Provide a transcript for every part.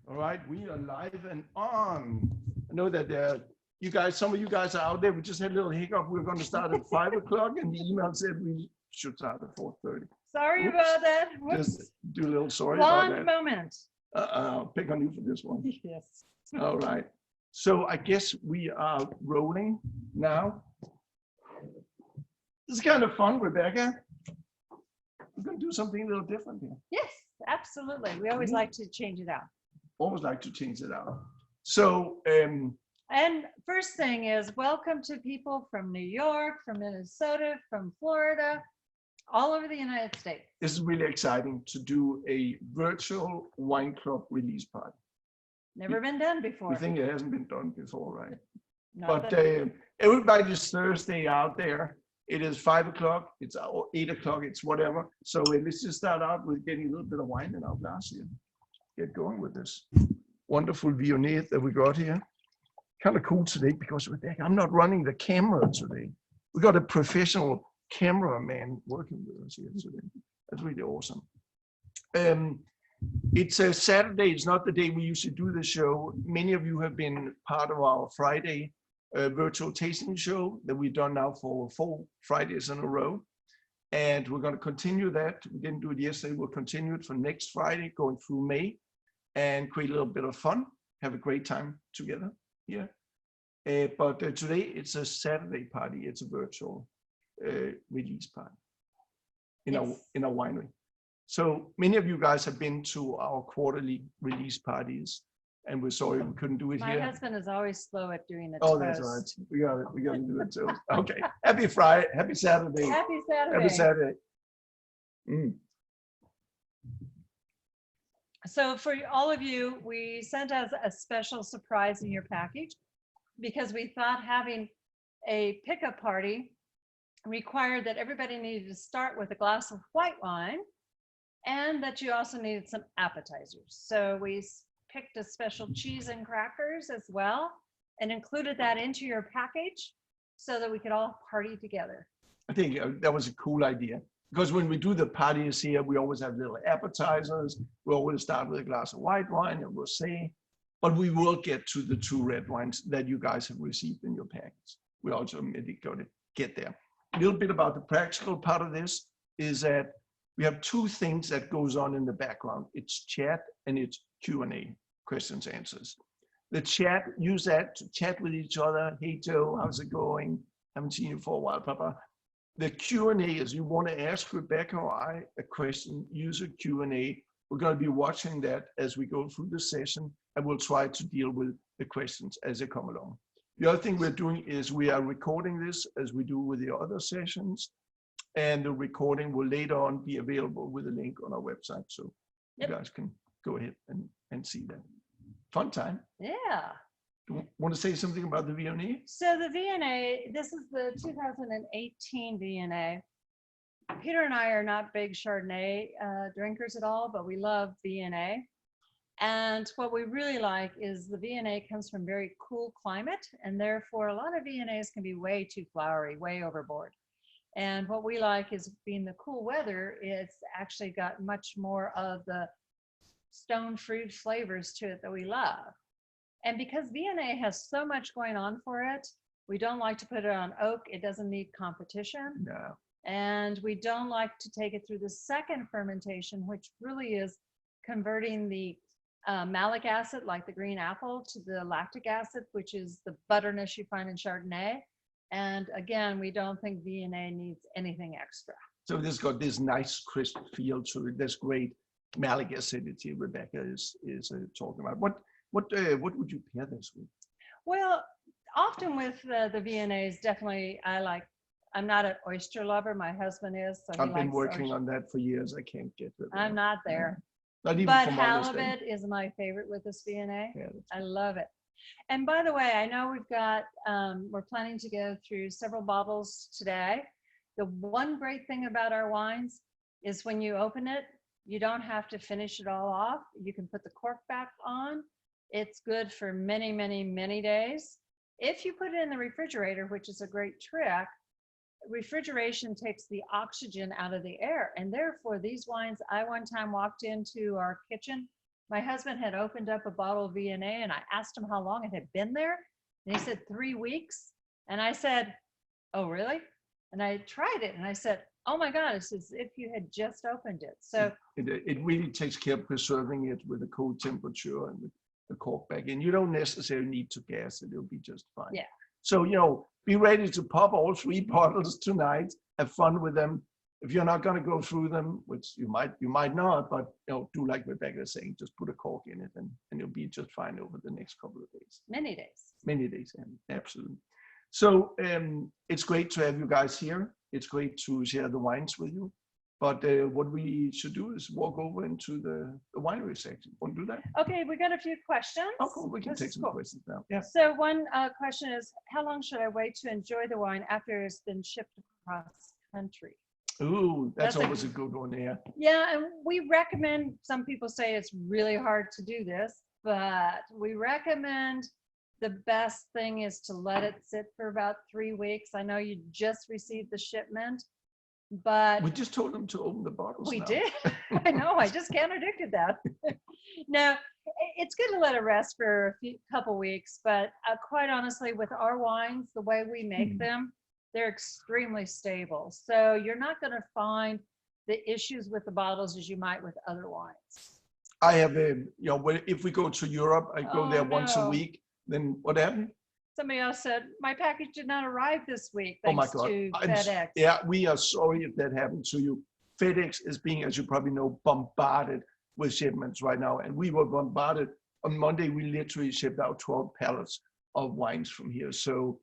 All right, we are live and on. I know that some of you guys are out there. We just had a little hiccup. We were going to start at 5 o'clock, and the email said we should start at 4:30. Sorry about that. Just do a little sorry about that. One moment. I'll pick on you for this one. Yes. All right. So I guess we are rolling now. This is kind of fun, Rebecca. We're going to do something a little different here. Yes, absolutely. We always like to change it out. Always like to change it out. So, and first thing is welcome to people from New York, from Minnesota, from Florida, all over the United States. This is really exciting to do a virtual wine club release party. Never been done before. We think it hasn't been done before, right? Not But everybody's Thursday out there. It is 5 o'clock, it's 8 o'clock, it's whatever. So let's just start out with getting a little bit of wine in our glass here. Get going with this wonderful Viognier that we got here. Kind of cool today because Rebecca, I'm not running the camera today. We got a professional cameraman working with us here today. That's really awesome. It's a Saturday. It's not the day we usually do the show. Many of you have been part of our Friday virtual tasting show that we've done now for 4 Fridays in a row. And we're going to continue that. We didn't do it yesterday. We'll continue it for next Friday, going through May, and create a little bit of fun. Have a great time together here. But today it's a Saturday party. It's a virtual release party in our winery. So many of you guys have been to our quarterly release parties, and we're sorry we couldn't do it here. My husband is always slow at doing the Oh, toast. that's all right. We got to do it too. Okay. Happy Friday. Happy Saturday. Happy Saturday. Happy Saturday. Mm. So for all of you, we sent us a special surprise in your package because we thought having a pickup party required that everybody needed to start with a glass of white wine and that you also needed some appetizers. So we picked a special cheese and crackers as well and included that into your package so that we could all party together. I think that was a cool idea. Because when we do the parties here, we always have little appetizers. We always start with a glass of white wine and rosé, but we will get to the 2 red wines that you guys have received in your package. We also maybe got to get there. A little bit about the practical part of this is that we have 2 things that goes on in the background. It's chat and it's Q&A, questions, answers. The chat, use that to chat with each other. Hey, Joe, how's it going? Haven't seen you for a while, Papa. The Q&A is you want to ask Rebecca or I a question, use a Q&A. We're going to be watching that as we go through the session, and we'll try to deal with the questions as they come along. The other thing we're doing is we are recording this as we do with the other sessions, and the recording will later on be available with a link on our website. So you guys can go ahead and see that. Fun time. Yeah. Want to say something about the Viognier? So the V&A, this is the 2018 V&A. Peter and I are not big Chardonnay drinkers at all, but we love V&A. And what we really like is the V&A comes from very cool climate, and therefore a lot of V&As can be way too flowery, way overboard. And what we like is being the cool weather, it's actually got much more of the stone fruit flavors to it that we love. And because V&A has so much going on for it, we don't like to put it on oak. It doesn't need competition. No. And we don't like to take it through the second fermentation, which really is converting the malic acid, like the green apple, to the lactic acid, which is the butterness you find in Chardonnay. And again, we don't think V&A needs anything extra. So this got this nice crisp feel to it. That's great malic acidity Rebecca is talking about. What would you pair this with? Well, often with the V&As, definitely I'm not an oyster lover. My husband is. So I've been working on that for years. I can't get it. I'm not there. Not even but for halibut is my favorite with this V&A. Yeah, I love it. And by the way, I know we've got, we're planning to go through several bottles today. The one great thing about our wines is when you open it, you don't have to finish it all off. You can put the cork back on. It's good for many, many, many days. If you put it in the refrigerator, which is a great trick, refrigeration takes the oxygen out of the air. And therefore these wines, I one time walked into our kitchen my husband had opened up a bottle of VNA and I asked him how long it had been there. And he said 3 weeks. And I said, oh, really? And I tried it and I said, oh my God, it's as if you had just opened it. So it really takes care of preserving it with a cold temperature and with the cork back in. You don't necessarily need to gas it. It'll be just fine. yeah. So, be ready to pop all 3 bottles tonight. Have fun with them. If you're not going to go through them, which you might not, but do like Rebecca is saying, just put a cork in it and you'll be just fine over the next couple of days. Many days. Many days, absolutely. So it's great to have you guys here. It's great to share the wines with you. But what we should do is walk over into the winery section. Want to do that? Okay, we got a few questions. Oh, cool. We can take some questions now. Yeah. So one question is, how long should I wait to enjoy the wine after it's been shipped across country? Ooh, that's always a good one, yeah. Yeah, and we recommend, some people say it's really hard to do this, but we recommend the best thing is to let it sit for about 3 weeks. I know you just received the shipment, but we just told them to open the bottles. We now. did. I know. I just contradicted that. No, it's good to let it rest for a couple weeks, but quite honestly, with our wines, the way we make them, they're extremely stable. So you're not going to find the issues with the bottles as you might with other wines. I have if we go to Europe, I go there once a no. week. Then what happened? Somebody else said, my package did not arrive this week, Oh my thanks God. to FedEx. Yeah, we are sorry if that happened to you. FedEx is being, as you probably know, bombarded with shipments right now. And we were bombarded. On Monday, we literally shipped out 12 pallets of wines from here. So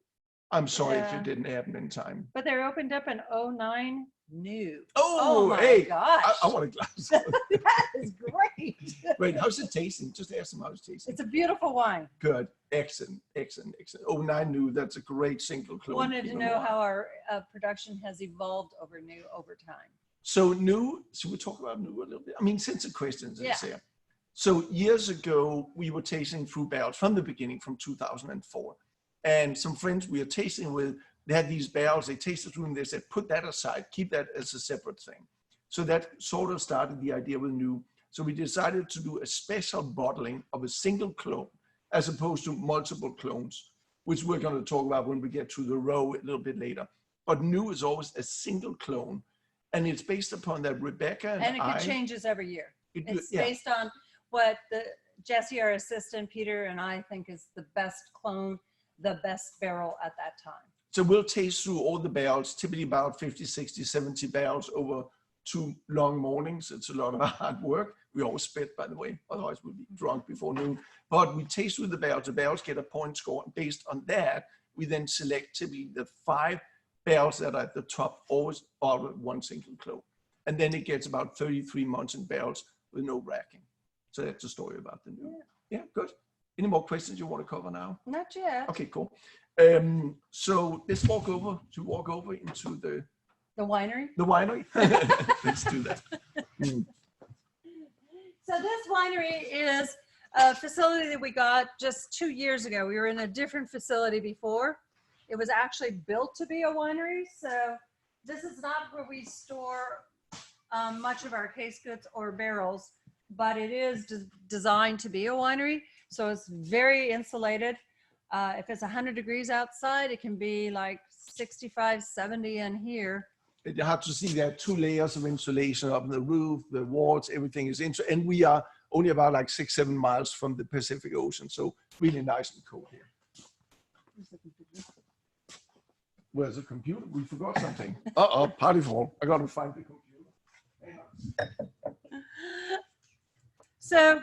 I'm sorry if it didn't happen in time. But they're opened up in 09 new. Oh, my hey, gosh. I want a glass. That is great. Wait, how's it tasting? Just ask them how it's tasting. It's a beautiful wine. Good. Excellent. 09 new. That's a great single clone. Wanted to know how our production has evolved over time. So new, should we talk about new a little bit? I mean, since the questions is here. So years ago, we were tasting through barrels from the beginning, from 2004. And some friends we are tasting with, they had these barrels, they tasted through and they said, put that aside, keep that as a separate thing. So that sort of started the idea with new. So we decided to do a special bottling of a single clone, as opposed to multiple clones, which we're going to talk about when we get to the row a little bit later. But new is always a single clone. And it's based upon that Rebecca and it changes every year. It's yeah. based on what Jesse, our assistant, Peter, and I think is the best clone, the best barrel at that time. So we'll taste through all the barrels, typically about 50, 60, 70 barrels over 2 long mornings. It's a lot of hard work. We always spit, by the way, otherwise we'll be drunk before noon. But we taste through the barrels. The barrels get a point score. And based on that, we then select typically the 5 barrels that are at the top, always bottled one single clone. And then it gets about 33 months in barrels with no racking. So that's the story about the new. Yeah, good. Any more questions you want to cover now? Not yet. Okay, cool. So let's walk over into the winery. The winery. Let's do that. So this winery is a facility that we got just 2 years ago. We were in a different facility before. It was actually built to be a winery. So this is not where we store much of our case goods or barrels, but it is designed to be a winery. So it's very insulated. If it's 100 degrees outside, it can be like 65, 70 in here. You have to see there are 2 layers of insulation up on the roof, the walls, everything is and we are only about like 6-7 miles from the Pacific Ocean. So really nice and cool here. Where's the computer? We forgot something. Uh-oh, party fall. I got to find the computer. So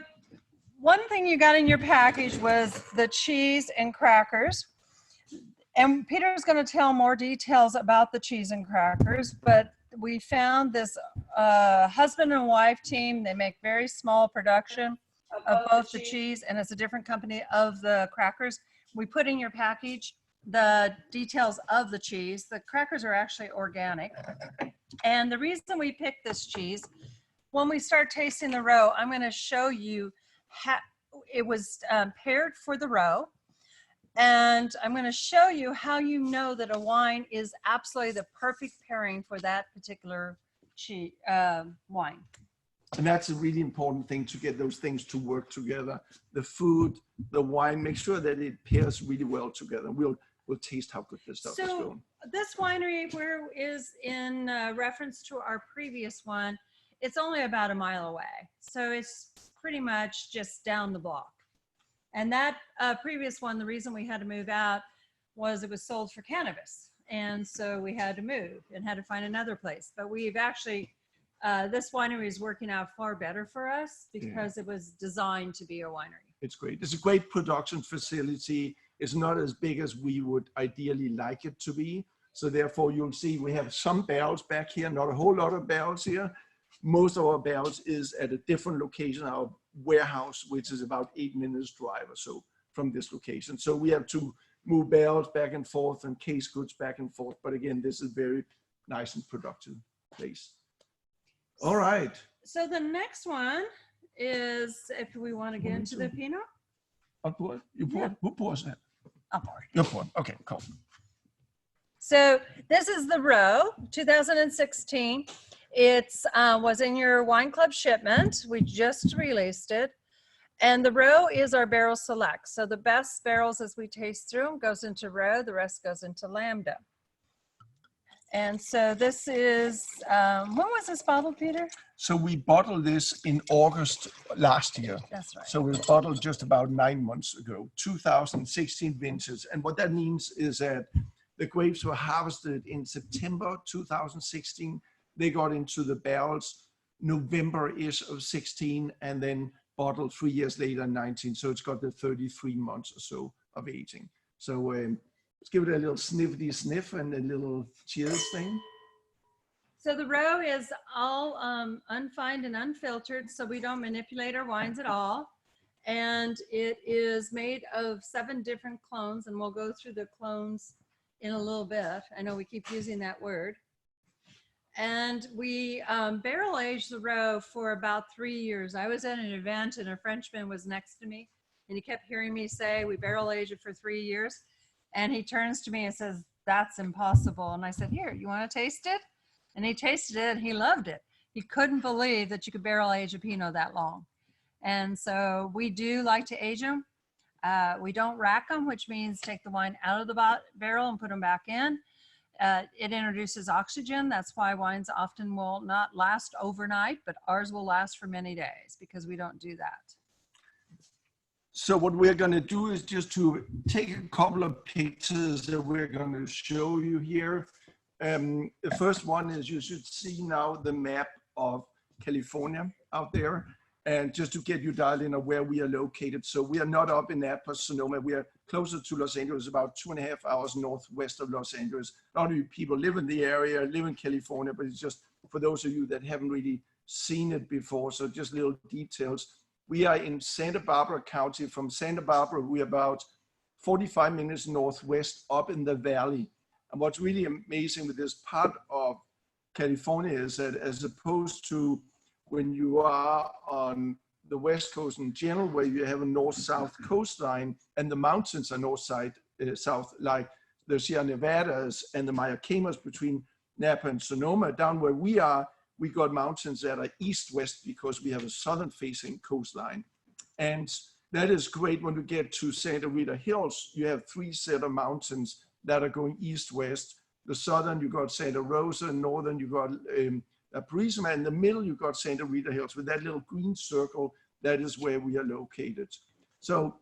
one thing you got in your package was the cheese and crackers. And Peter's going to tell more details about the cheese and crackers, but we found this husband and wife team. They make very small production of both the cheese, and it's a different company of the crackers. We put in your package the details of the cheese. The crackers are actually organic. And the reason we picked this cheese, when we start tasting the roe, I'm going to show you how it was paired for the roe. And I'm going to show you how you know that a wine is absolutely the perfect pairing for that particular wine. And that's a really important thing, to get those things to work together. The food, the wine, make sure that it pairs really well together. We'll taste how good this stuff is So going. this winery is in reference to our previous one. It's only about a mile away. So it's pretty much just down the block. And that previous one, the reason we had to move out was it was sold for cannabis. And so we had to move and had to find another place. But we've actually, this winery is working out far better for us because it was designed to be a winery. It's great. It's a great production facility. It's not as big as we would ideally like it to be. So therefore you'll see we have some barrels back here, not a whole lot of barrels here. Most of our barrels is at a different location, our warehouse, which is about 8 minutes drive or so from this location. So we have to move barrels back and forth and case goods back and forth. But again, this is very nice and productive place. All right. So the next one is, if we want to get into the Pinot. I'll pour it. You pour it? Who pours that? I'll pour it. You pour it. Okay, cool. So this is the Roe 2016. It's was in your wine club shipment. We just released it. And the Roe is our barrel select. So the best barrels as we taste through them goes into Roe, the rest goes into Lambda. And so this is, when was this bottled, Peter? So we bottled this in August last year. That's right. So we bottled just about 9 months ago, 2016 vintage. And what that means is that the grapes were harvested in September 2016. They got into the barrels November-ish of 16 and then bottled 3 years later, 19. So it's got the 33 months or so of aging. So let's give it a little sniffity sniff and a little cheers thing. So the Roe is all unfined and unfiltered, so we don't manipulate our wines at all. And it is made of 7 different clones, and we'll go through the clones in a little bit. I know we keep using that word. And we barrel aged the Roe for about 3 years. I was at an event and a Frenchman was next to me, and he kept hearing me say, we barrel aged it for 3 years. And he turns to me and says, that's impossible. And I said, here, you want to taste it? And he tasted it and he loved it. He couldn't believe that you could barrel age a Pinot that long. And so we do like to age them. We don't rack them, which means take the wine out of the barrel and put them back in. It introduces oxygen. That's why wines often will not last overnight, but ours will last for many days because we don't do that. So what we're going to do is just to take a couple of pictures that we're going to show you here. The first one is you should see now the map of California out there. And just to get you dialed in on where we are located. So we are not up in Napa, Sonoma. We are closer to Los Angeles, about 2.5 hours northwest of Los Angeles. A lot of you people live in the area, live in California, but it's just for those of you that haven't really seen it before. So just little details. We are in Santa Barbara County. From Santa Barbara, we're about 45 minutes northwest up in the valley. And what's really amazing with this part of California is that as opposed to when you are on the West Coast in general, where you have a north-south coastline and the mountains are north-south, like the Sierra Nevadas and the Mayacamas between Napa and Sonoma, down where we are, we got mountains that are east-west because we have a southern-facing coastline. And that is great when we get to Santa Rita Hills. You have 3 set of mountains that are going east-west. The southern, you got Santa Rosa, northern, you got Purisima. In the middle, you got Santa Rita Hills with that little green circle. That is where we are located. So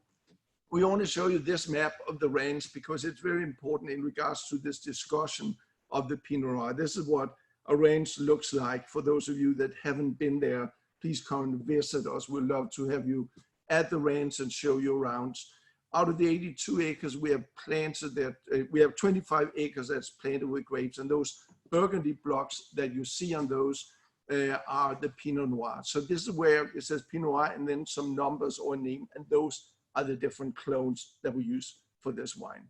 we want to show you this map of the range because it's very important in regards to this discussion of the Pinot Noir. This is what a range looks like. For those of you that haven't been there, please come and visit us. We'd love to have you at the range and show you around. Out of the 82 acres we have planted, that we have 25 acres that's planted with grapes, and those Burgundy blocks that you see on those are the Pinot Noir. So this is where it says Pinot Noir and then some numbers or name, and those are the different clones that we use for this wine.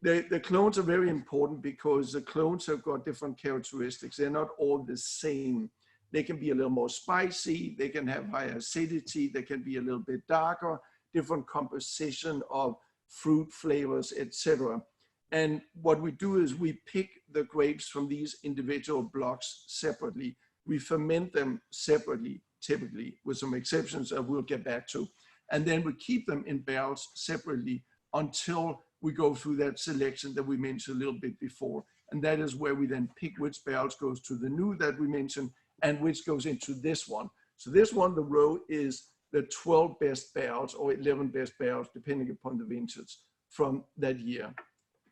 The clones are very important because the clones have got different characteristics. They're not all the same. They can be a little more spicy, they can have higher acidity, they can be a little bit darker, different composition of fruit flavors, etc. And what we do is we pick the grapes from these individual blocks separately. We ferment them separately. typically, with some exceptions that we'll get back to. And then we keep them in barrels separately until we go through that selection that we mentioned a little bit before. And that is where we then pick which barrels goes to the new that we mentioned and which goes into this one. So this one, the row, is the 12 best barrels or 11 best barrels, depending upon the vintage from that year.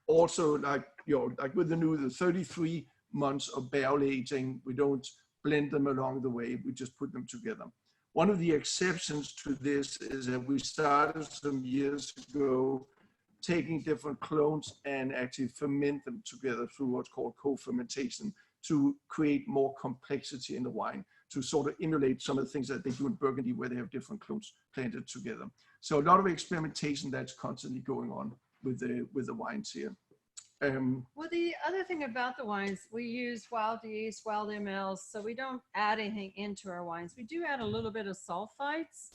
Also, like with the new, the 33 months of barrel aging, we don't blend them along the way, we just put them together. One of the exceptions to this is that we started some years ago taking different clones and actually ferment them together through what's called co-fermentation to create more complexity in the wine, to sort of emulate some of the things that they do in Burgundy where they have different clones planted together. So a lot of experimentation that's constantly going on with the wines here. Well, the other thing about the wines, we use wild yeast, wild Ampelos, so we don't add anything into our wines. We do add a little bit of sulfites,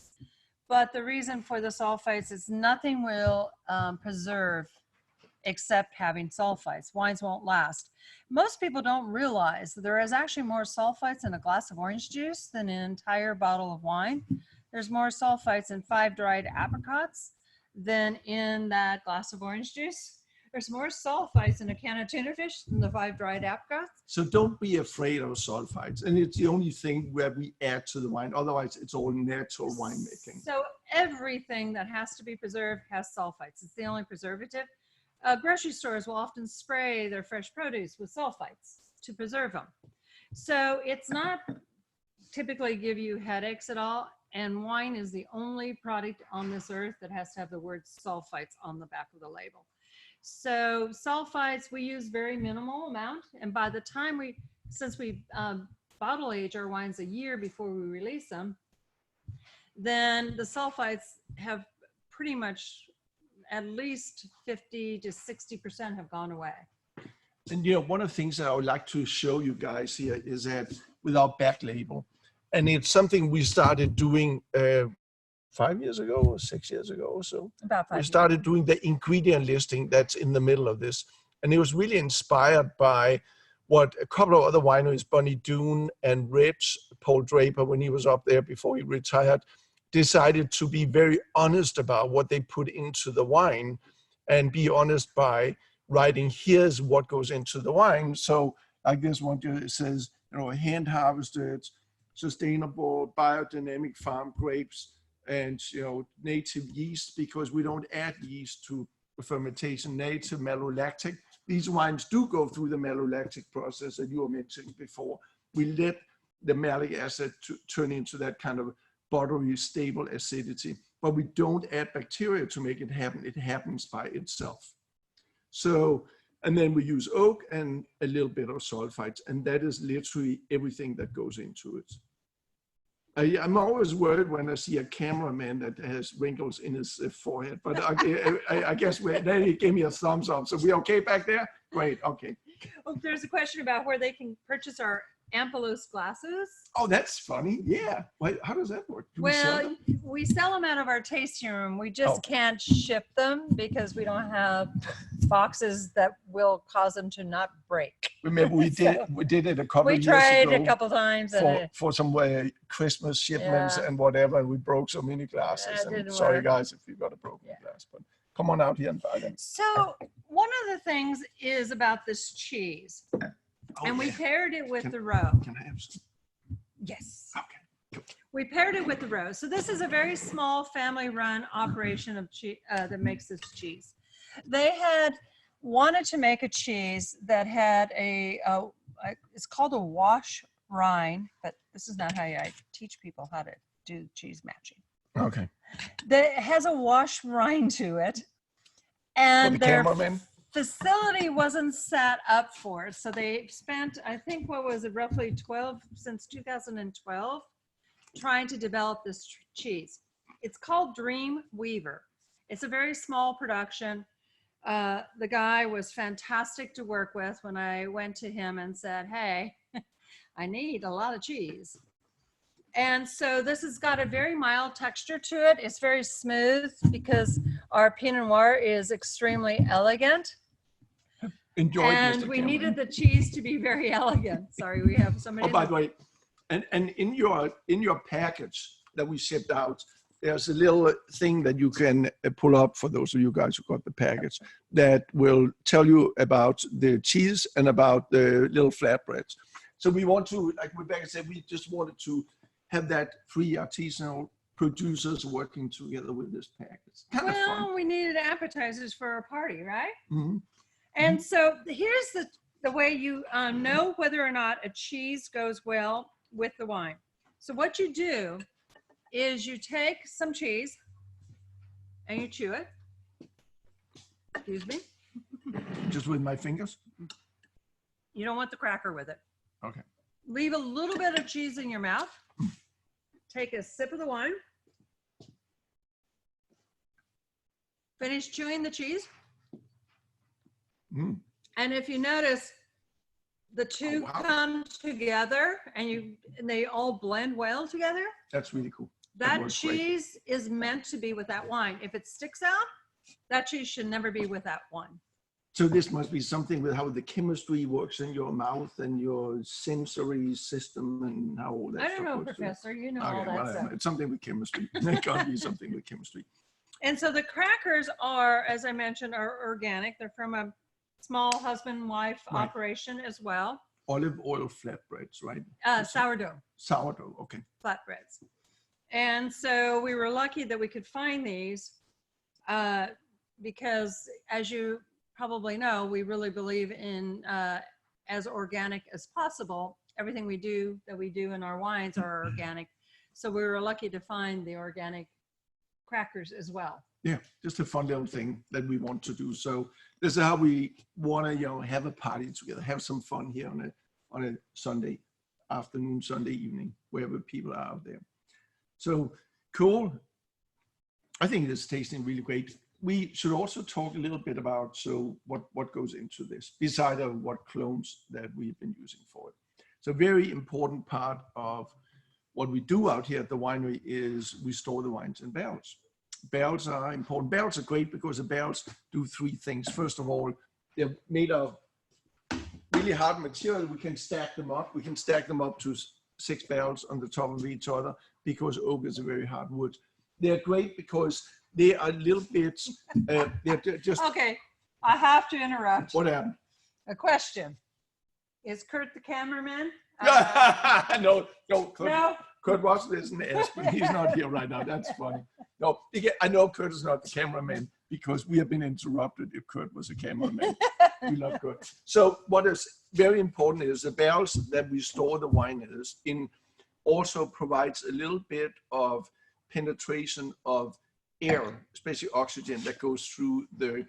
but the reason for the sulfites is nothing will preserve except having sulfites. Wines won't last. Most people don't realize that there is actually more sulfites in a glass of orange juice than an entire bottle of wine. There's more sulfites in 5 dried apricots than in that glass of orange juice. There's more sulfites in a can of tuna fish than the 5 dried apricots. So don't be afraid of sulfites. And it's the only thing where we add to the wine. Otherwise, it's all natural winemaking. So everything that has to be preserved has sulfites. It's the only preservative. Grocery stores will often spray their fresh produce with sulfites to preserve them. So it's not typically give you headaches at all. And wine is the only product on this earth that has to have the word sulfites on the back of the label. So sulfites, we use very minimal amount. And by the time since we bottle age our wines a year before we release them, then the sulfites have pretty much at least 50 to 60% have gone away. And one of the things that I would like to show you guys here is that with our back label, and it's something we started doing 5 years ago or 6 years ago or so. About 5 we started doing the ingredient listing that's in the middle of this. And it was really inspired by what a couple of other wineries, Bonnie Doon and Rich, Paul Draper, when he was up there before he retired, decided to be very honest about what they put into the wine and be honest by writing, here's what goes into the wine. So like this one, it says, hand harvested, sustainable, biodynamic farm grapes, and native yeast, because we don't add yeast to fermentation, native malolactic. These wines do go through the malolactic process that you were mentioning before. We let the malic acid turn into that kind of buttery, stable acidity, but we don't add bacteria to make it happen. It happens by itself. So, and then we use oak and a little bit of sulfites, and that is literally everything that goes into it. I'm always worried when I see a cameraman that has wrinkles in his forehead, but I guess they gave me a thumbs up. So we okay back there? Great, okay. Oh, there's a question about where they can purchase our Ampelos glasses. Oh, that's funny. Yeah. Wait, how does that work? We sell them out of our tasting room. We just can't ship them because we don't have boxes that will cause them to not break. Remember, we did it a couple of years ago. We tried a couple times for some Christmas shipments and whatever, and we broke so many glasses. And sorry, guys, if you got a broken glass, but come on out here and buy them. So one of the things is about this cheese. And we paired it with the roe. Can I have some? Yes. Okay. We paired it with the roe. So this is a very small family-run operation of cheese that makes this cheese. They had wanted to make a cheese that had it's called a wash rind, but this is not how I teach people how to do cheese matching. Okay. It has a wash rind to it, and their facility wasn't set up for it. So they spent, I think, what was it, roughly since 2012, trying to develop this cheese. It's called Dream Weaver. It's a very small production. The guy was fantastic to work with when I went to him and said, hey, I need a lot of cheese. And so this has got a very mild texture to it. It's very smooth because our Pinot Noir is extremely elegant. Enjoy, and we needed the cheese to be very elegant. Sorry, we have somebody. Oh, by the way, And in your package that we shipped out, there's a little thing that you can pull up for those of you guys who got the package that will tell you about the cheese and about the little flatbreads. So we want to, like Rebecca said, we just wanted to have that 3 artisanal producers working together with this package. Kind of fun. Well, we needed appetizers for a party, right? Mm-hmm. And so here's the way you know whether or not a cheese goes well with the wine. So what you do is you take some cheese and you chew it. Excuse me. Just with my fingers? You don't want the cracker with it. Okay. Leave a little bit of cheese in your mouth. Take a sip of the wine. Finish chewing the cheese. Mm. And if you notice, the two come together and they all blend well together. That's really cool. That cheese is meant to be with that wine. If it sticks out, that cheese should never be with that wine. So this must be something with how the chemistry works in your mouth and your sensory system and how all that I don't know, works. Professor, you know all that stuff. It's something with chemistry. It can't be something with chemistry. And so the crackers are, as I mentioned, are organic. They're from a small husband-wife operation as well. Olive oil flatbreads, right? Sourdough. Sourdough, okay. Flatbreads. And so we were lucky that we could find these because, as you probably know, we really believe in as organic as possible. Everything we do in our wines are organic. So we were lucky to find the organic crackers as well. Yeah, just a fun little thing that we want to do. So this is how we want to, have a party together, have some fun here on a Sunday afternoon, Sunday evening, wherever people are out there. So cool. I think it's tasting really great. We should also talk a little bit about what goes into this, besides of what clones that we've been using for it. So very important part of what we do out here at the winery is we store the wines in barrels. Barrels are important. Barrels are great because the barrels do 3 things. First of all, they're made of really hard material. We can stack them up. We can stack them up to 6 barrels on the top of each other because oak is a very hard wood. They're great because they are little bits, they're just... Okay, I have to interrupt. What happened? A question. Is Kurt the cameraman? No. No? Kurt Russell isn't Aspen. He's not here right now. That's funny. No, I know Kurt is not the cameraman because we have been interrupted if Kurt was a cameraman. We love Kurt. So what is very important is the barrels that we store the wine in also provides a little bit of penetration of air, especially oxygen, that goes through the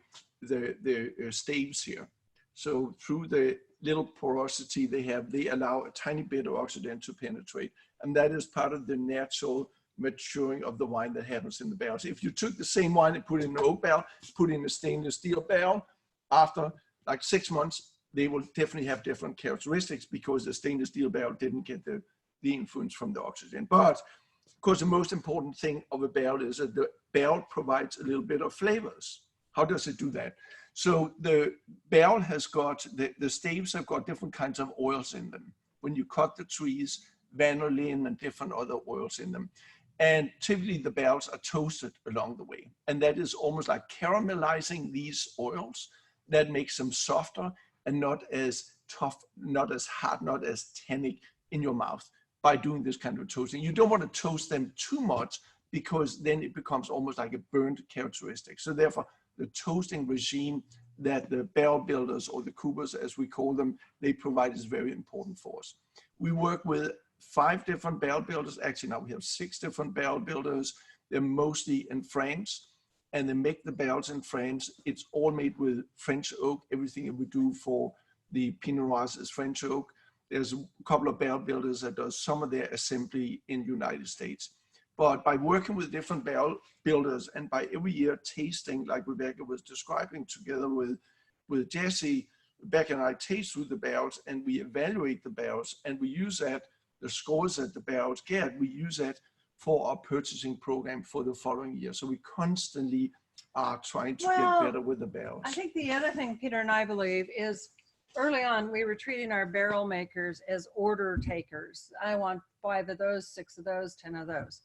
staves here. So through the little porosity they allow a tiny bit of oxygen to penetrate. And that is part of the natural maturing of the wine that happens in the barrels. If you took the same wine and put it in an oak barrel, put it in a stainless steel barrel, after like 6 months, they will definitely have different characteristics because the stainless steel barrel didn't get the influence from the oxygen. But of course, the most important thing of a barrel is that the barrel provides a little bit of flavors. How does it do that? So the barrel has got, the staves have got different kinds of oils in them. When you cut the trees, vanillin and different other oils in them. And typically the barrels are toasted along the way. And that is almost like caramelizing these oils that makes them softer and not as tough, not as hard, not as tannic in your mouth by doing this kind of toasting. You don't want to toast them too much because then it becomes almost like a burnt characteristic. So therefore, the toasting regime that the barrel builders, or the coopers as we call them, they provide is very important for us. We work with 5 different barrel builders. Actually, now we have 6 different barrel builders. They're mostly in France, and they make the barrels in France. It's all made with French oak. Everything that we do for the Pinot Noirs is French oak. There's a couple of barrel builders that does some of their assembly in the United States. But by working with different barrel builders and by every year tasting, like Rebecca was describing, together with Jesse, Rebecca and I taste through the barrels and we evaluate the barrels, and we use that, the scores that the barrels get, we use that for our purchasing program for the following year. So we constantly are trying to get better with the barrels. I think the other thing Peter and I believe is early on, we were treating our barrel makers as order takers. I want 5 of those, 6 of those, 10 of those.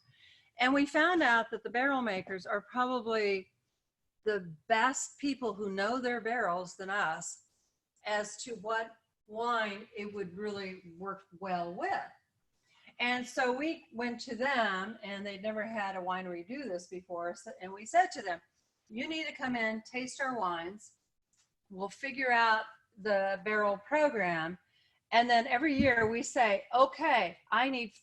And we found out that the barrel makers are probably the best people who know their barrels than us as to what wine it would really work well with. And so we went to them, and they'd never had a winery do this before. And we said to them, you need to come in, taste our wines. We'll figure out the barrel program. And then every year we say, okay, I need,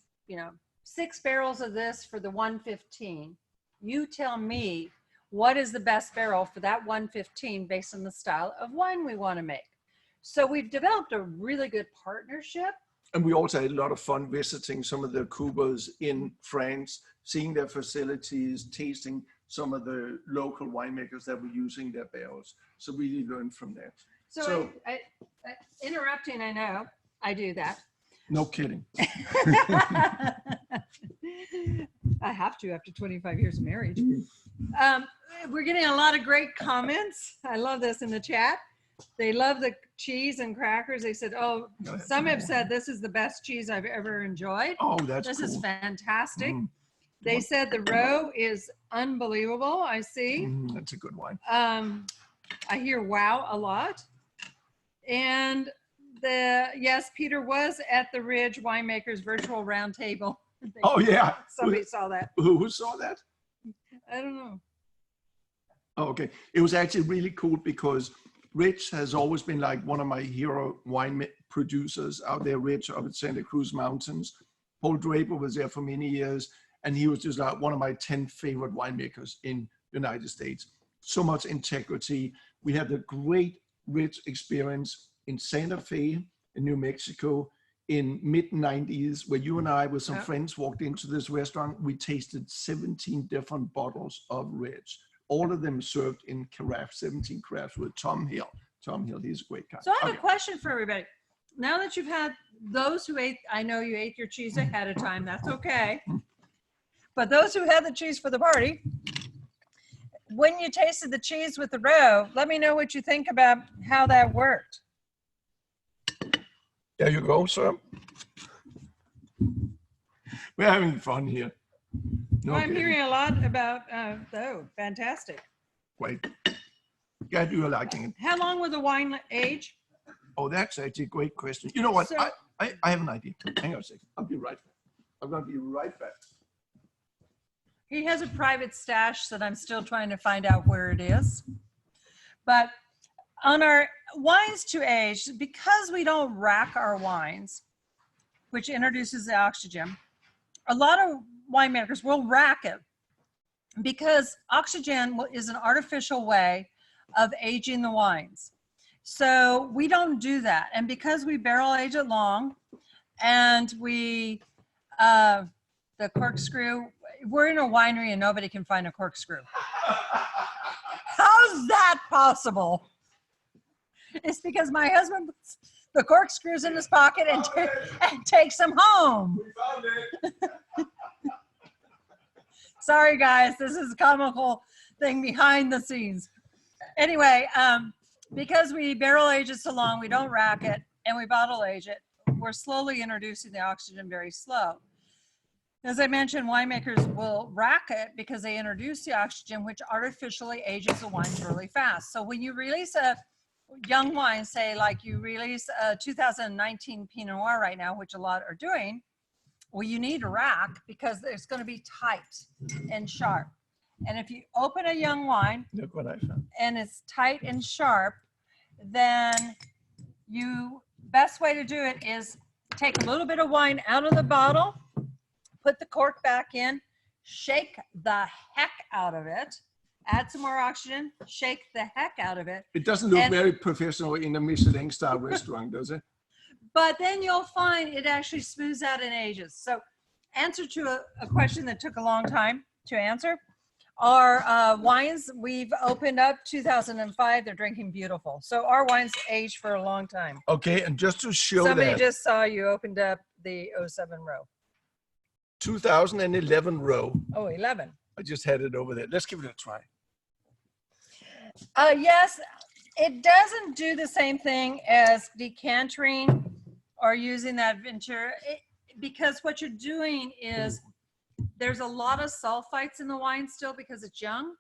6 barrels of this for the 115. You tell me what is the best barrel for that 115 based on the style of wine we want to make. So we've developed a really good partnership. And we also had a lot of fun visiting some of the coopers in France, seeing their facilities, tasting some of the local winemakers that were using their barrels. So we really learned from that. So I interrupting, I know, I do that. No kidding. I have to after 25 years of marriage. We're getting a lot of great comments. I love this in the chat. They love the cheese and crackers. They said, oh, some have said this is the best cheese I've ever enjoyed. Oh, that's This cool. is fantastic. They said the roe is unbelievable. I see. That's a good wine. I hear wow a lot. And yes, Peter was at the Ridge Winemakers Virtual Roundtable. Oh, yeah. Somebody saw that. Who saw that? I don't know. Oh, okay. It was actually really cool because Rich has always been like one of my hero wine producers out there, Rich, up at Santa Cruz Mountains. Paul Draper was there for many years, and he was just like one of my 10 favorite winemakers in the United States. So much integrity. We had a great Rich experience in Santa Fe, in New Mexico, in mid-90s, where you and I with some friends walked into this restaurant. We tasted 17 different bottles of Rich. All of them served in carafe, 17 carafes with Tom Hill. Tom Hill, he's a great guy. So I have a question for everybody. Now that you've had those who ate, I know you ate your cheese ahead of time, that's okay. But those who had the cheese for the party, when you tasted the cheese with the roe, let me know what you think about how that worked. There you go, sir. We're having fun here. No I'm kidding. hearing a lot about, fantastic. Great. Glad you're liking it. How long will the wine age? Oh, that's actually a great question. You know what? So- I have an idea. Hang on a second. I'll be right back. I'm going to be right back. He has a private stash that I'm still trying to find out where it is. But on our wines to age, because we don't rack our wines, which introduces the oxygen, a lot of winemakers will rack it because oxygen is an artificial way of aging the wines. So we don't do that. And because we barrel age it long and we, the corkscrew, we're in a winery and nobody can find a corkscrew. How's that possible? It's because my husband puts the corkscrews in his pocket and takes them home. We found it. Sorry, guys, this is a comical thing behind the scenes. Anyway, because we barrel age it so long, we don't rack it, and we bottle age it, we're slowly introducing the oxygen very slow. As I mentioned, winemakers will rack it because they introduce the oxygen, which artificially ages the wines really fast. So when you release a young wine, say like you release a 2019 Pinot Noir right now, which a lot are doing, well, you need a rack because it's going to be tight and sharp. And if you open a young wine, Look what I found. and it's tight and sharp, then best way to do it is take a little bit of wine out of the bottle, put the cork back in, shake the heck out of it, add some more oxygen, shake the heck out of it. It doesn't look very professional in a Michelin star restaurant, does it? But then you'll find it actually smooths out and ages. So answer to a question that took a long time to answer. Our wines, we've opened up 2005. They're drinking beautiful. So our wines age for a long time. Okay, and just to show Somebody that, just saw you opened up the 07 row. 2011 row. Oh, 11. I just had it over there. Let's give it a try. Yes, It doesn't do the same thing as decantering or using that venture, because what you're doing is there's a lot of sulfites in the wine still because it's young.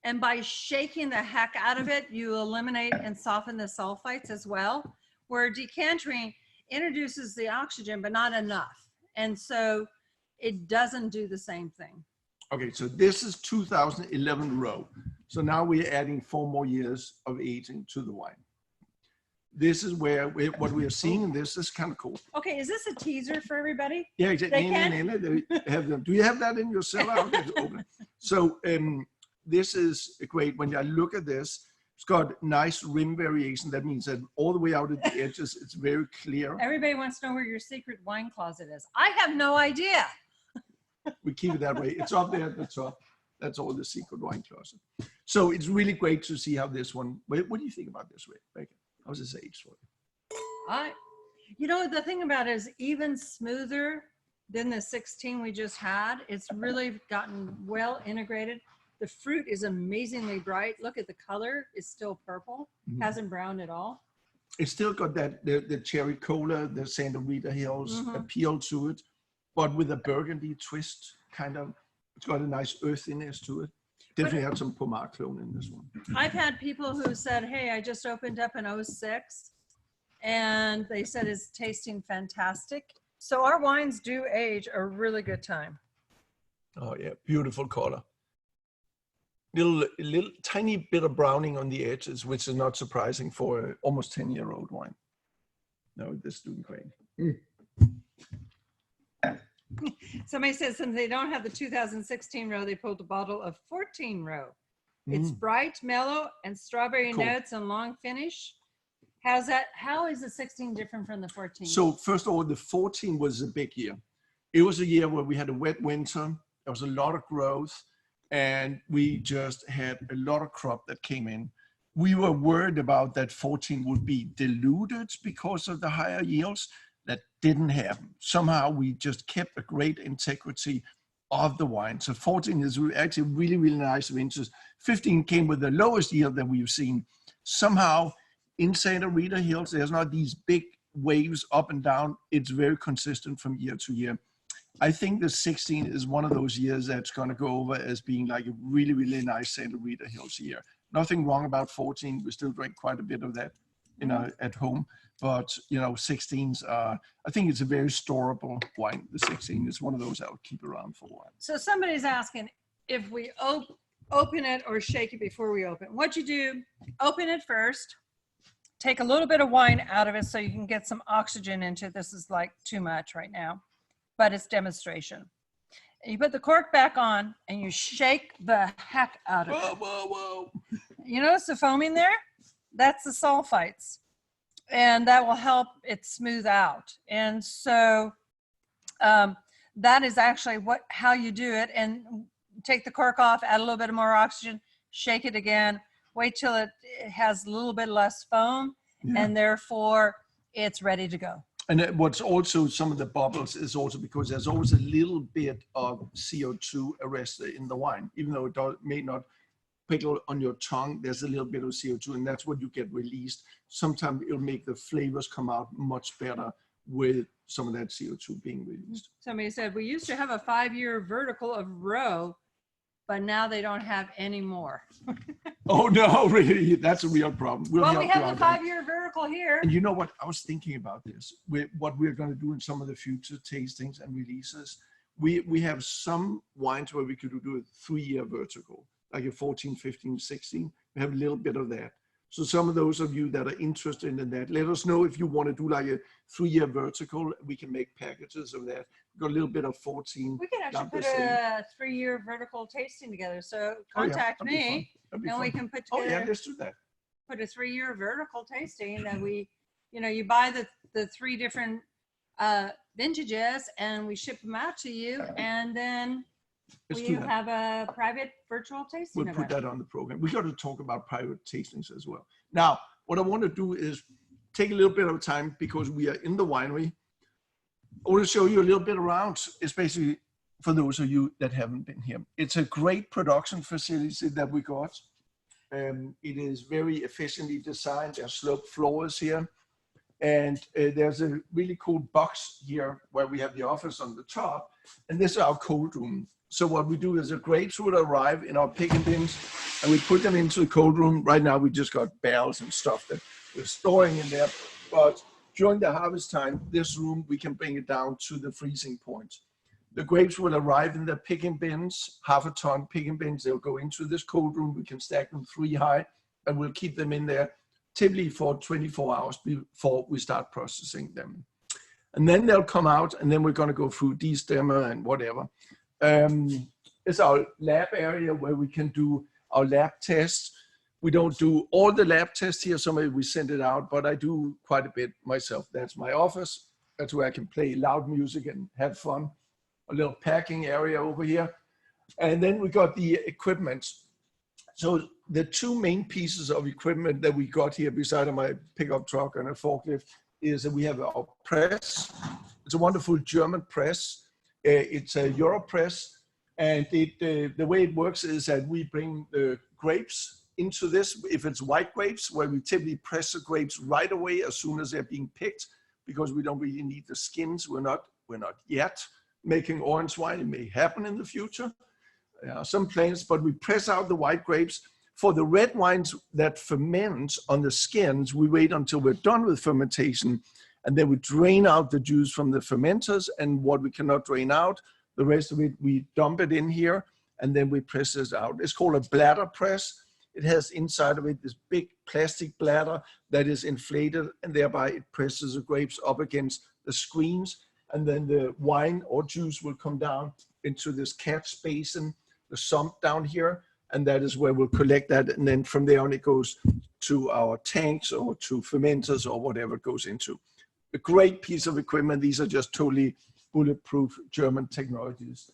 And by shaking the heck out of it, you eliminate and soften the sulfites as well, where decantering introduces the oxygen, but not enough. And so it doesn't do the same thing. Okay, so this is 2011 row. So now we're adding 4 more years of aging to the wine. This is where what we are seeing, and this is kind of cool. Okay, is this a teaser for everybody? Yeah, exactly. They can? Have them. Do you have that in your cellar? Okay, open. So this is great. When I look at this, it's got nice rim variation. That means that all the way out at the edges, it's very clear. Everybody wants to know where your secret wine closet is. I have no idea. We keep it that way. It's up there at the top. That's all the secret wine closet. So it's really great to see how this one, what do you think about this, Rebecca? How's this aged for you? You know, the thing about it is even smoother than the 16 we just had. It's really gotten well integrated. The fruit is amazingly bright. Look at the color. It's still purple. Mm-hmm. Hasn't browned at all. It's still got that, the cherry cola, the Santa Rita Hills appeal to it, but with a burgundy twist, kind of. It's got a nice earthiness to it. Definitely had some Pomard clone in this one. I've had people who said, hey, I just opened up in 06, and they said it's tasting fantastic. So our wines do age a really good time. Oh yeah, beautiful color. Little tiny bit of browning on the edges, which is not surprising for an almost 10-year-old wine. No, this is doing great. Somebody says since they don't have the 2016 row, they pulled a bottle of 14 row. It's bright, mellow, and strawberry notes and long finish. How is the 16 different from the 14? So first of all, the 14 was a big year. It was a year where we had a wet winter. There was a lot of growth, and we just had a lot of crop that came in. We were worried about that 14 would be diluted because of the higher yields. That didn't happen. Somehow we just kept a great integrity of the wine. So 14 is actually really, really nice vintage. 15 came with the lowest yield that we've seen. Somehow in Santa Rita Hills, there's not these big waves up and down. It's very consistent from year to year. I think the 16 is one of those years that's going to go over as being like a really, really nice Santa Rita Hills year. Nothing wrong about 14. We still drink quite a bit of that, you know, at home. But, you know, 16s are, I think it's a very storable wine. The 16 is one of those I would keep around for a while. So somebody's asking if we open it or shake it before we open. What you do, open it first, take a little bit of wine out of it so you can get some oxygen into it. This is like too much right now, but it's demonstration. You put the cork back on and you shake the heck out of it. Whoa, whoa. You notice the foaming there? That's the sulfites. And that will help it smooth out. And so that is actually how you do it. And take the cork off, add a little bit more oxygen, shake it again, wait till it has a little bit less foam, and therefore it's ready to go. And what's also some of the bubbles is also because there's always a little bit of CO2 arrested in the wine, even though it may not pickle on your tongue, there's a little bit of CO2, and that's what you get released. Sometimes it'll make the flavors come out much better with some of that CO2 being released. Somebody said, we used to have a 5-year vertical of row, but now they don't have any more. Oh no, really? That's a real problem. Well, we have the 5-year vertical here. And you know what? I was thinking about this. What we're going to do in some of the future tastings and releases, we have some wines where we could do a 3-year vertical. Like a 14, 15, 16, we have a little bit of that. So some of those of you that are interested in that, let us know if you want to do like a 3-year vertical. We can make packages of that. We've got a little bit of 14. We can actually put a 3-year vertical tasting together. So contact me and we can put together. Oh yeah, let's do that. Put a 3-year vertical tasting that we, you know, you buy the 3 different vintages and we ship them out to you, and then we have a private virtual tasting We'll put that on the program. We got to talk about private tastings as well. Now, what I want to do is take a little bit of time because we are in the winery. I want to show you a little bit around, especially for those of you that haven't been here. It's a great production facility that we got. It is very efficiently designed. There are sloped floors here. And there's a really cool box here where we have the office on the top. And this is our cold room. So what we do is the grapes would arrive in our picking bins and we put them into the cold room. Right now, we just got barrels and stuff that we're storing in there. But during the harvest time, this room, we can bring it down to the freezing point. The grapes will arrive in the picking bins, 1/2 ton picking bins. They'll go into this cold room. We can stack them 3 high and we'll keep them in there typically for 24 hours before we start processing them. And then they'll come out and then we're going to go through destemmer and whatever. It's our lab area where we can do our lab tests. We don't do all the lab tests here. Somebody we send it out, but I do quite a bit myself. That's my office. That's where I can play loud music and have fun. A little packing area over here. And then we got the equipment. So the 2 main pieces of equipment that we got here beside my pickup truck and a forklift is that we have our press. It's a wonderful German press. It's a Euro press. And the way it works is that we bring the grapes into this. If it's white grapes, where we typically press the grapes right away as soon as they're being picked, because we don't really need the skins. We're not yet making orange wine. It may happen in the future. Some plants, but we press out the white grapes. For the red wines that ferment on the skins, we wait until we're done with fermentation, and then we drain out the juice from the fermenters, and what we cannot drain out, the rest of it, we dump it in here, and then we press this out. It's called a bladder press. It has inside of it this big plastic bladder that is inflated, and thereby it presses the grapes up against the screens, and then the wine or juice will come down into this catch basin, the sump down here, and that is where we'll collect that. And then from there on, it goes to our tanks or to fermenters or whatever it goes into. A great piece of equipment. These are just totally bulletproof German technologies.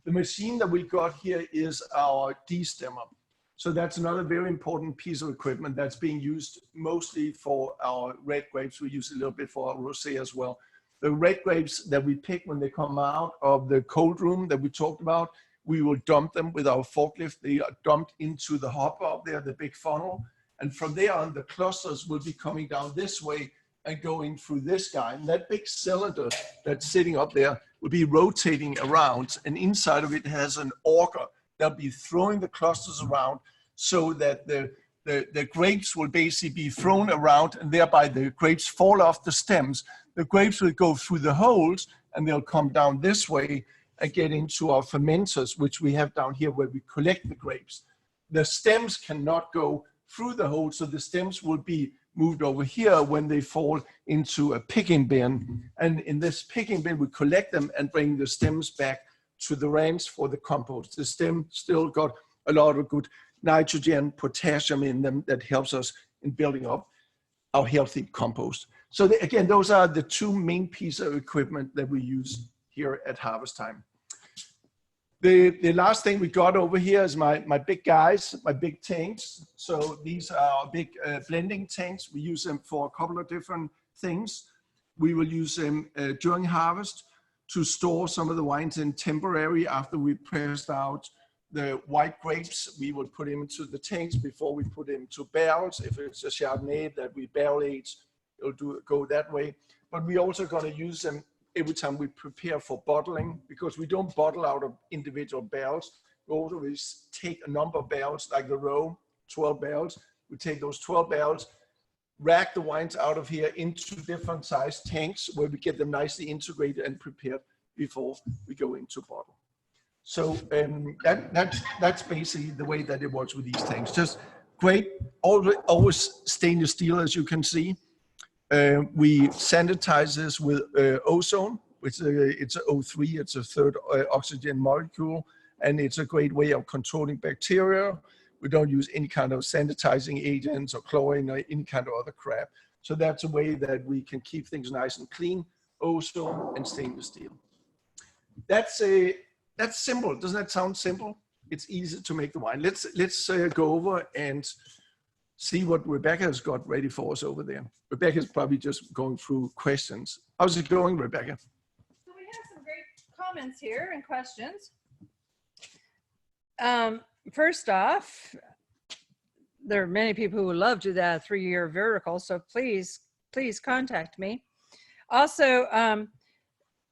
The machine that we got here is our destemmer. So that's another very important piece of equipment that's being used mostly for our red grapes. We use a little bit for our rosé as well. The red grapes that we pick when they come out of the cold room that we talked about, we will dump them with our forklift. They are dumped into the hopper up there, the big funnel. And from there on, the clusters will be coming down this way and going through this guy. And that big cylinder that's sitting up there will be rotating around. And inside of it has an auger that'll be throwing the clusters around so that the grapes will basically be thrown around, and thereby the grapes fall off the stems. The grapes will go through the holes and they'll come down this way and get into our fermenters, which we have down here where we collect the grapes. The stems cannot go through the hole, so the stems will be moved over here when they fall into a picking bin. And in this picking bin, we collect them and bring the stems back to the ranch for the compost. The stem still got a lot of good nitrogen, potassium in them that helps us in building up our healthy compost. So again, those are the 2 main pieces of equipment that we use here at harvest time. The last thing we got over here is my big guys, my big tanks. So these are big blending tanks. We use them for a couple of different things. We will use them during harvest to store some of the wines in temporary after we pressed out the white grapes. We will put them into the tanks before we put them into barrels. If it's a Chardonnay that we barrel age, it'll go that way. But we're also going to use them every time we prepare for bottling, because we don't bottle out of individual barrels. We always take a number of barrels, like the row, 12 barrels. We take those 12 barrels, rack the wines out of here into different size tanks where we get them nicely integrated and prepared before we go into bottle. So that's basically the way that it works with these tanks. Just great, always stainless steel, as you can see. We sanitize this with ozone, which it's O3, it's a third oxygen molecule, and it's a great way of controlling bacteria. We don't use any kind of sanitizing agents or chlorine or any kind of other crap. So that's a way that we can keep things nice and clean, ozone and stainless steel. That's simple. Doesn't that sound simple? It's easy to make the wine. Let's go over and see what Rebecca has got ready for us over there. Rebecca's probably just going through questions. How's it going, Rebecca? So we have some great comments here and questions. First off, there are many people who would love to do that 3-year vertical. So please contact me. Also,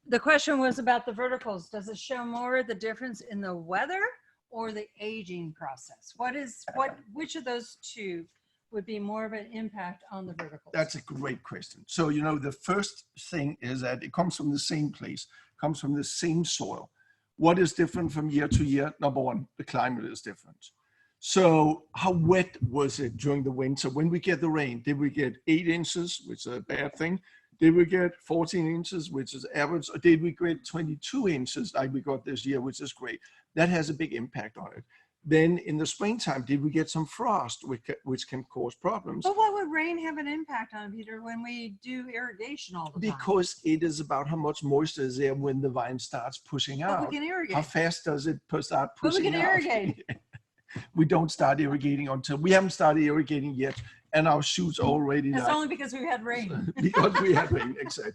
the question was about the verticals. Does it show more the difference in the weather or the aging process? Which of those two would be more of an impact on the verticals? That's a great question. So, you know, the first thing is that it comes from the same place, comes from the same soil. What is different from year to year? Number one, the climate is different. So how wet was it during the winter? When we get the rain, did we get 8 inches, which is a bad thing? Did we get 14 inches, which is average? Or did we get 22 inches like we got this year, which is great? That has a big impact on it. Then in the springtime, did we get some frost, which can cause problems? But what would rain have an impact on, Peter, when we do irrigation all the time? Because it is about how much moisture is there when the vine starts pushing out. But we can irrigate. How fast does it start pushing out? But we can irrigate. We don't start irrigating until we haven't started irrigating yet, and our shoots already. It's only because we had rain. Because we had rain, exactly.